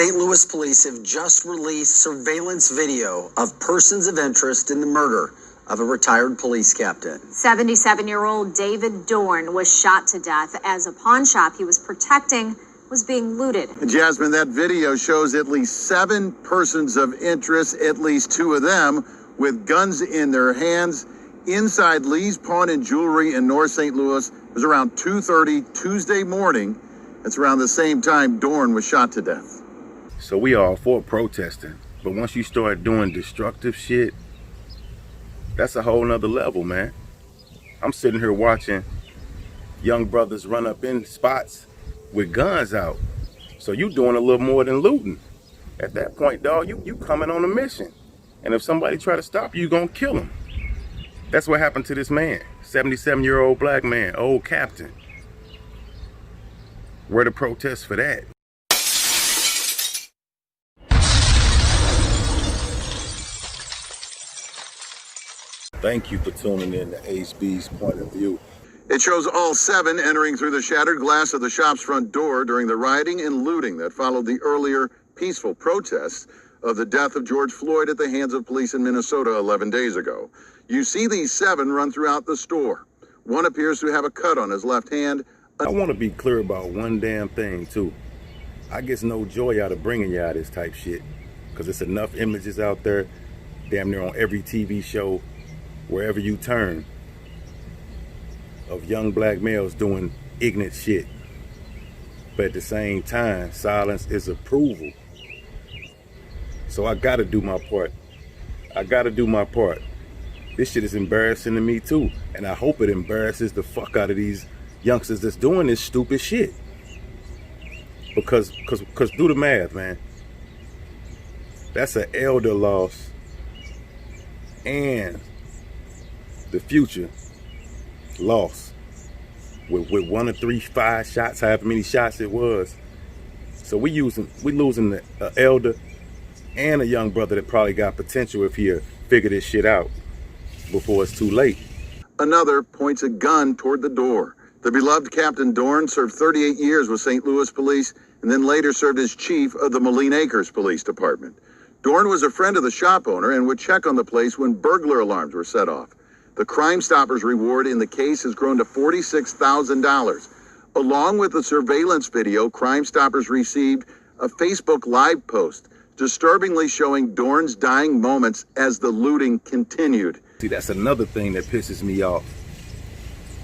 St. Louis police have just released surveillance video of persons of interest in the murder of a retired police captain. 77-year-old David Dorn was shot to death as a pawn shop he was protecting was being looted. Jasmine, that video shows at least 7 persons of interest, at least 2 of them with guns in their hands inside Lee's Pawn and Jewelry in North St. Louis. It was around 2:30 Tuesday morning. That's around the same time Dorn was shot to death. So we all for protesting, but once you start doing destructive shit, that's a whole nother level, man. I'm sitting here watching young brothers run up in spots with guns out. So you doing a little more than looting. At that point, dog, you coming on a mission. And if somebody try to stop you, you gonna kill them. That's what happened to this man, 77-year-old black man, old captain. Where the protests for that? Thank you for tuning in to HB's Point of View. It shows all 7 entering through the shattered glass of the shop's front door during the rioting and looting that followed the earlier peaceful protests of the death of George Floyd at the hands of police in Minnesota 11 days ago. You see these 7 run throughout the store. One appears to have a cut on his left hand. I want to be clear about one damn thing, too. I get no joy out of bringing y'all this type shit, because it's enough images out there, damn near on every TV show, wherever you turn, of young black males doing ignorant shit. But at the same time, silence is approval. So I gotta do my part. This shit is embarrassing to me too. And I hope it embarrasses the fuck out of these youngsters that's doing this stupid shit. Because do the math, man. That's an elder loss. And the future lost with 1 or 3, 5 shots, however many shots it was. So we losing the elder and a young brother that probably got potential if he'll figure this shit out before it's too late. Another points a gun toward the door. The beloved Captain Dorn served 38 years with St. Louis police and then later served as chief of the Moline Acres Police Department. Dorn was a friend of the shop owner and would check on the place when burglar alarms were set off. The Crime Stoppers reward in the case has grown to $46,000. Along with the surveillance video, Crime Stoppers received a Facebook Live post disturbingly showing Dorn's dying moments as the looting continued. See, that's another thing that pisses me off.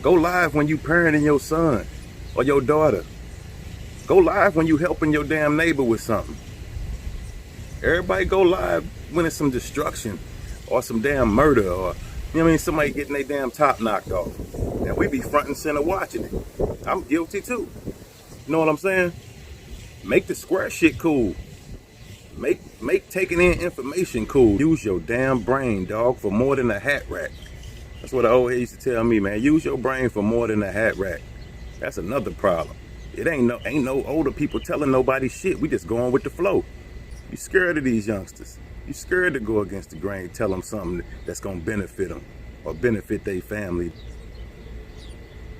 Go live when you parenting your son or your daughter. Go live when you helping your damn neighbor with something. Everybody go live when it's some destruction or some damn murder or, you know what I mean, somebody getting their damn top knocked off. And we be front and center watching it. I'm guilty too. You know what I'm saying? Make the square shit cool. Make taking in information cool. Use your damn brain, dog, for more than a hat rack. That's what the old head used to tell me, man. Use your brain for more than a hat rack. That's another problem. It ain't no older people telling nobody shit. We just going with the flow. You scared of these youngsters. You scared to go against the grain, tell them something that's gonna benefit them or benefit their family.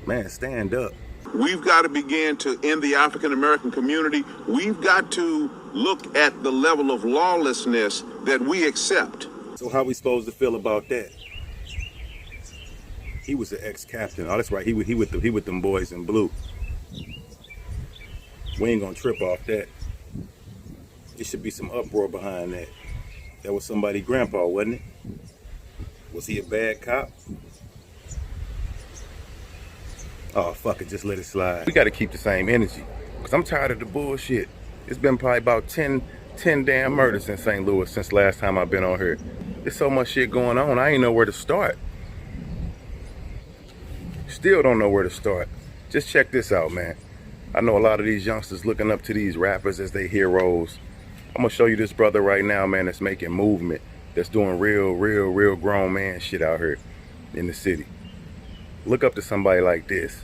Man, stand up. We've got to begin to, in the African American community, we've got to look at the level of lawlessness that we accept. So how we supposed to feel about that? He was an ex-captain. Oh, that's right. He with them boys in blue. We ain't gonna trip off that. There should be some uproar behind that. That was somebody's grandpa, wasn't it? Was he a bad cop? Oh, fuck it, just let it slide. We gotta keep the same energy, because I'm tired of the bullshit. It's been probably about 10 damn murders in St. Louis since last time I've been on here. There's so much shit going on, I ain't know where to start. Still don't know where to start. Just check this out, man. I know a lot of these youngsters looking up to these rappers as their heroes. I'm gonna show you this brother right now, man, that's making movement, that's doing real grown man shit out here in the city. Look up to somebody like this.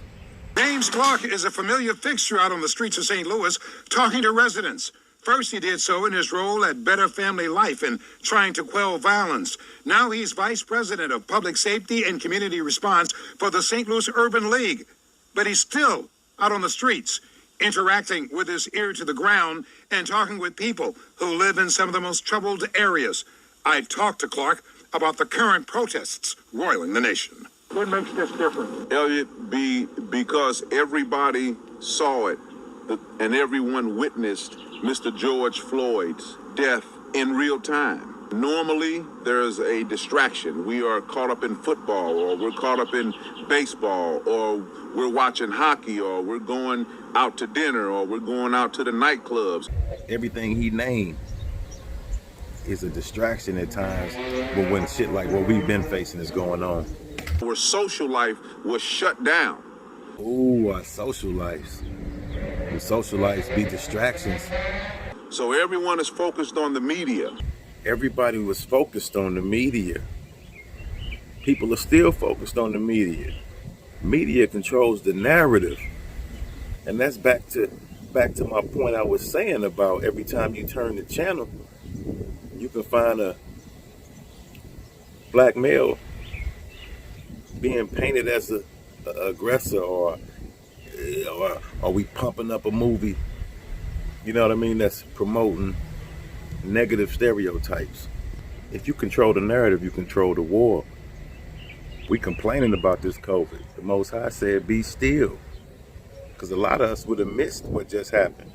James Clark is a familiar fixture out on the streets of St. Louis, talking to residents. First, he did so in his role at Better Family Life and trying to quell violence. Now he's vice president of public safety and community response for the St. Louis Urban League. But he's still out on the streets. interacting with his ear to the ground and talking with people who live in some of the most troubled areas. I talked to Clark about the current protests roiling the nation. What makes this different? Elliot, because everybody saw it and everyone witnessed Mr. George Floyd's death in real time. Normally, there's a distraction. We are caught up in football, or we're caught up in baseball, or we're watching hockey, or we're going out to dinner, or we're going out to the nightclubs. Everything he named is a distraction at times, but when shit like what we've been facing is going on. Where social life was shut down. Ooh, our social lives. The social lives be distractions. So everyone is focused on the media. Everybody was focused on the media. People are still focused on the media. Media controls the narrative. And that's back to my point I was saying about every time you turn the channel, you can find a black male being painted as a aggressor, or are we pumping up a movie, you know what I mean, that's promoting negative stereotypes. If you control the narrative, you control the war. We complaining about this COVID. The Most High said, be still. Because a lot of us would have missed what just happened.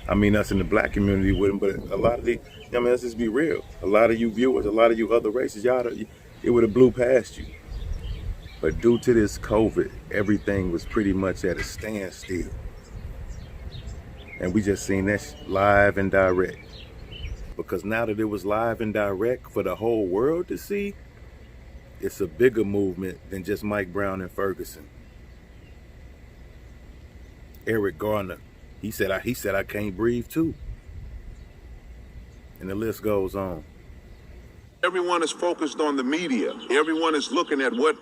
I mean, us in the black community wouldn't, but a lot of let's just be real. A lot of you viewers, a lot of you other races, it would have blew past you. But due to this COVID, everything was pretty much at a standstill. And we just seen that live and direct. Because now that it was live and direct for the whole world to see, it's a bigger movement than just Mike Brown and Ferguson. Eric Garner, he said I can't breathe too. And the list goes on. Everyone is focused on the media. Everyone is looking at what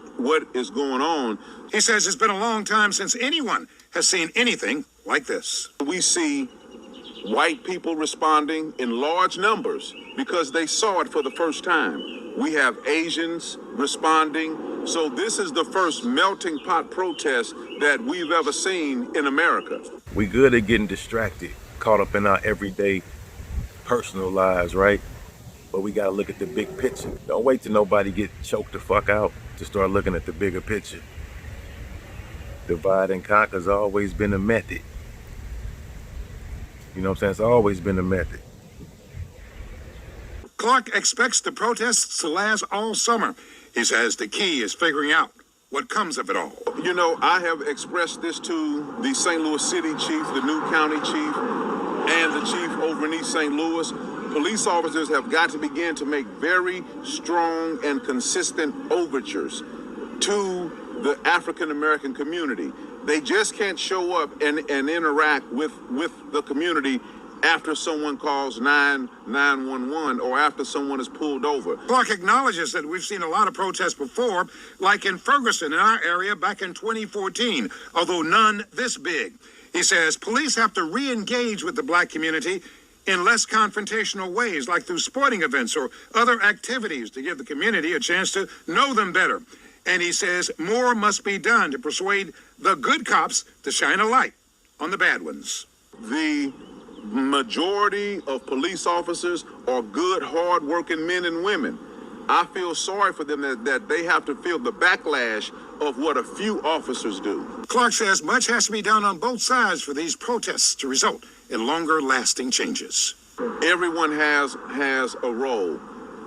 is going on. He says it's been a long time since anyone has seen anything like this. We see white people responding in large numbers because they saw it for the first time. We have Asians responding. So this is the first melting pot protest that we've ever seen in America. We good at getting distracted, caught up in our everyday personal lives, right? But we gotta look at the big picture. Don't wait till nobody get choked the fuck out to start looking at the bigger picture. Divide and conquer's always been a method. You know what I'm saying? It's always been a method. Clark expects the protests to last all summer. He says the key is figuring out what comes of it all. You know, I have expressed this to the St. Louis City Chief, the new county chief, and the chief over in East St. Louis. Police officers have got to begin to make very strong and consistent overtures to the African American community. They just can't show up and interact with the community after someone calls 911 or after someone is pulled over. Clark acknowledges that we've seen a lot of protests before, like in Ferguson in our area back in 2014, although none this big. He says police have to re-engage with the black community in less confrontational ways, like through sporting events or other activities to give the community a chance to know them better. And he says more must be done to persuade the good cops to shine a light on the bad ones. The majority of police officers are good, hard-working men and women. I feel sorry for them that they have to feel the backlash of what a few officers do. Clark says much has to be done on both sides for these protests to result in longer-lasting changes. Everyone has a role.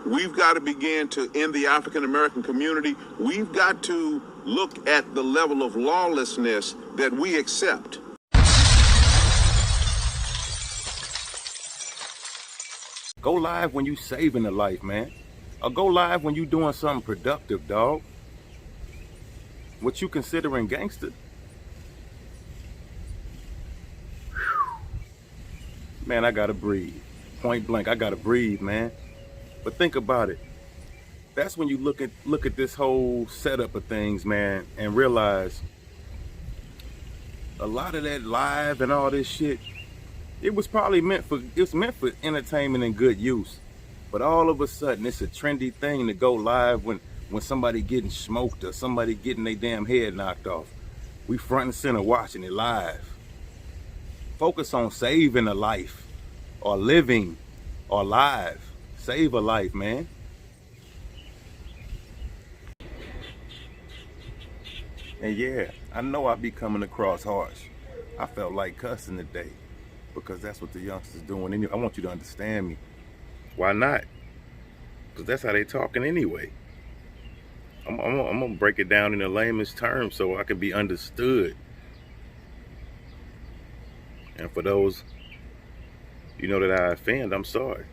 We've got to begin to, in the African American community, we've got to look at the level of lawlessness that we accept. Go live when you saving a life, man. Or go live when you doing something productive, dog. What you considering gangster? Man, I gotta breathe. Point blank, I gotta breathe, man. But think about it. That's when you look at this whole setup of things, man, and realize a lot of that live and all this shit, it was probably meant for entertainment and good use. But all of a sudden, it's a trendy thing to go live when somebody getting smoked or somebody getting their damn head knocked off. We front and center watching it live. Focus on saving a life, or living, or live. Save a life, man. And yeah, I know I be coming across harsh. I felt like cussing today because that's what the youngsters doing anyway. I want you to understand me. Why not? Because that's how they talking anyway. I'm gonna break it down in the layman's terms so I can be understood. And for those, that I offend, I'm sorry.